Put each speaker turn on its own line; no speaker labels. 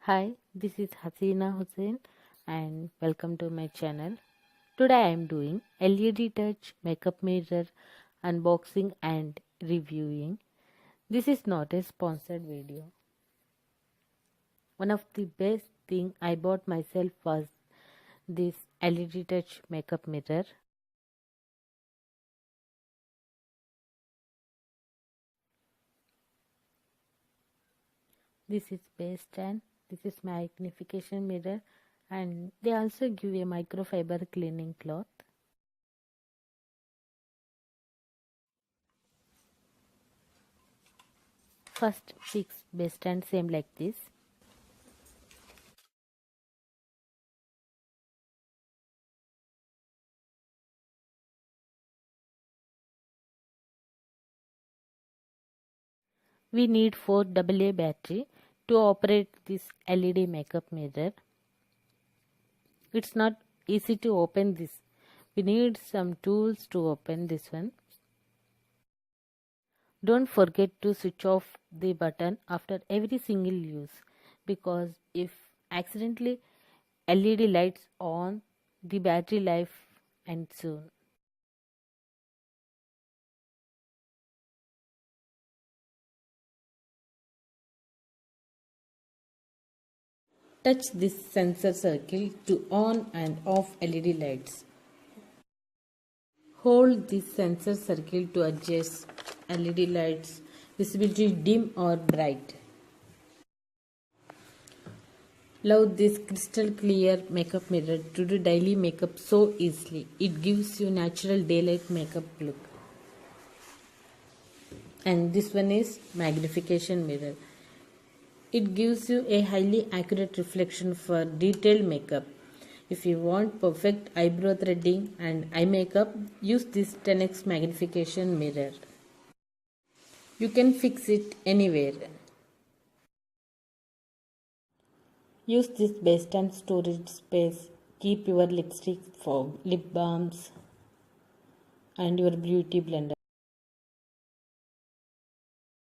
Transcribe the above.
Hi, this is Hasina Hussain and welcome to my channel. Today I am doing LED Touch Makeup Mirror unboxing and reviewing. This is not a sponsored video. One of the best thing I bought myself was this LED Touch Makeup Mirror. This is base stand. This is magnification mirror and they also give a microfiber cleaning cloth. First fix base stand same like this. We need 4 AA battery to operate this LED makeup mirror. It's not easy to open this. We need some tools to open this one. Don't forget to switch off the button after every single use, because if accidentally LED lights on, the battery life ends soon. Touch this sensor circle to on and off LED lights. Hold this sensor circle to adjust LED lights visibility dim or bright. Love this crystal clear makeup mirror to do daily makeup so easily. It gives you natural daylight makeup look. And this one is magnification mirror. It gives you a highly accurate reflection for detailed makeup. If you want perfect eyebrow threading and eye makeup, use this 10x magnification mirror. You can fix it anywhere. Use this base stand storage space. Keep your lipstick, lip balms and your beauty blender.